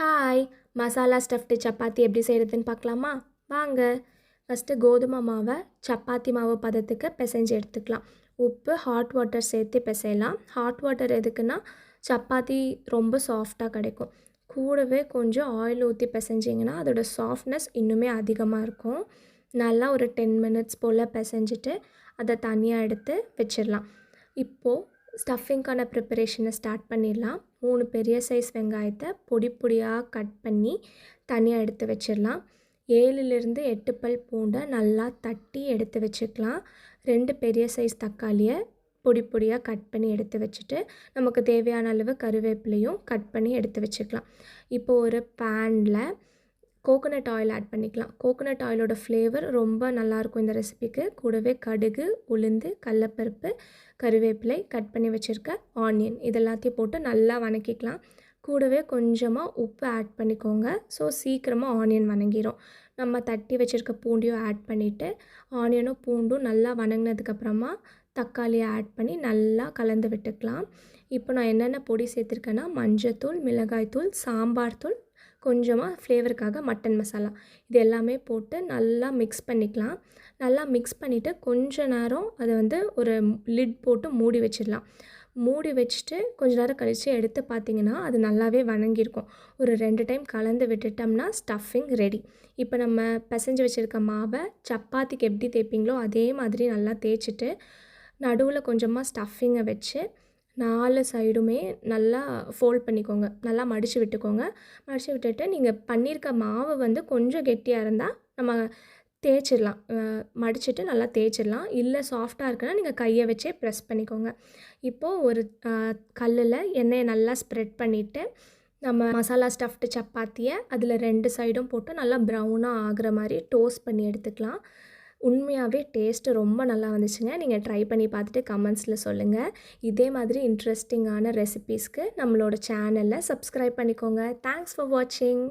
Hi! Masala stuffed chapati எப்படி செய்கிறதுன்னு பார்க்கலாமா? வாங்க. ஃபஸ்ட்டு கோதுமை மாவை சப்பாத்தி மாவு பதத்துக்கு பிசைஞ்சு எடுத்துக்கலாம். உப்பு, ஹாட் வாட்டர் சேர்த்து பிசையலாம். ஹாட் வாட்டர் எதுக்குன்னா சப்பாத்தி ரொம்ப சாஃப்டாக கிடைக்கும். கூடவே கொஞ்சம் ஆயில் ஊற்றி பிசைஞ்சிங்கன்னா அதோட சாஃப்ட்னஸ் இன்னுமே அதிகமாக இருக்கும். நல்லா ஒரு 10 மினிட்ஸ் போல் பிசைஞ்சிட்டு அதை தனியாக எடுத்து வச்சிடலாம். இப்போது ஸ்டஃபிங்க்கான ப்ரிப்பரேஷனை ஸ்டார்ட் பண்ணிடலாம். 3 பெரிய சைஸ் வெங்காயத்தை பொடி பொடியாக கட் பண்ணி தனியாக எடுத்து வச்சிடலாம். 7லிருந்து 8 பல் பூண்டை நல்லா தட்டி எடுத்து வச்சுக்கலாம். 2 பெரிய சைஸ் தக்காளியை பொடி பொடியாக கட் பண்ணி எடுத்து வச்சுட்டு நமக்கு தேவையான அளவு கருவேப்பிலையும் கட் பண்ணி எடுத்து வச்சுக்கலாம். இப்போது ஒரு பேனில் கோகோனட் ஆயில் ஆட் பண்ணிக்கலாம். கோகோனட் ஆயிலோட ஃப்ளேவர் ரொம்ப நல்லாயிருக்கும் இந்த ரெசிபிக்கு. கூடவே கடுகு, உளுந்து, கடலப்பருப்பு, கருவேப்பிலை, கட் பண்ணி வச்சுருக்க ஆனியன் இதெல்லாத்தையும் போட்டு நல்லா வதக்கிக்கலாம். கூடவே கொஞ்சமாக உப்பு ஆட் பண்ணிக்கோங்க. ஸோ சீக்கிரமாக ஆனியன் வதங்கிடும். நம்ம தட்டி வச்சுருக்க பூண்டையும் ஆட் பண்ணிவிட்டு ஆனியனும் பூண்டும் நல்லா வதங்கினதுக்கப்புறமா தக்காளியை ஆட் பண்ணி நல்லா கலந்து விட்டுக்கலாம். இப்போ நான் என்னென்ன பொடி சேர்த்துருக்கேன்னா மஞ்சத்தூள், மிளகாய்த்தூள், சாம்பார் தூள், கொஞ்சமாக ஃப்ளேவருக்காக மட்டன் மசாலா இது எல்லாமே போட்டு நல்லா மிக்ஸ் பண்ணிக்கலாம். நல்லா மிக்ஸ் பண்ணிவிட்டு கொஞ்ச நேரம் அதை ஒரு லிட் போட்டு மூடி வச்சிடலாம். மூடி வச்சுட்டு கொஞ்ச நேரம் கழித்து எடுத்து பார்த்திங்கன்னா அது நல்லாவே வதங்கியிருக்கும். ஒரு 2 டைம் கலந்து விட்டுட்டோம்னா ஸ்டஃபிங் ரெடி. இப்போ நம்ம பிசைஞ்சு வச்சுருக்க மாவை சப்பாத்திக்கு எப்படி தேய்ப்பீங்களோ அதே மாதிரி நல்லா தேய்ச்சிட்டு நடுவில் கொஞ்சமாக ஸ்டஃபிங்கை வச்சு 4 சைடுமே நல்லா ஃபோல்ட் பண்ணிக்கோங்க. நல்லா மடித்து விட்டுக்கோங்க. மடித்து விட்டுட்டு நீங்கள் பண்ணியிருக்க மாவு கொஞ்சம் கெட்டியாக இருந்தால் நம்ம தேய்ச்சிடலாம். மடிச்சுட்டு நல்லா தேய்ச்சிடலாம். இல்லை சாஃப்டாக இருக்குன்னா நீங்கள் கையை வச்சே ப்ரெஸ் பண்ணிக்கோங்க. இப்போது ஒரு கல்லில் எண்ணெயை நல்லா ஸ்ப்ரெட் பண்ணிவிட்டு நம்ம மசாலா ஸ்டஃப்டு சப்பாத்தியை அதில் 2 சைடும் போட்டு நல்லா ப்ரௌனாக ஆகிற மாதிரி டோஸ்ட் பண்ணி எடுத்துக்கலாம். உண்மையாகவே டேஸ்ட்டு ரொம்ப நல்லா வந்துச்சுங்க. நீங்கள் ட்ரை பண்ணி பார்த்துட்டு கமெண்ட்ஸில் சொல்லுங்கள். இதே மாதிரி இன்ட்ரெஸ்டிங்கான ரெசிபீஸ்க்கு நம்மளோட சேனலை சப்ஸ்கிரைப் பண்ணிக்கோங்க. தேங்க்ஸ் ஃபார் வாட்சிங்.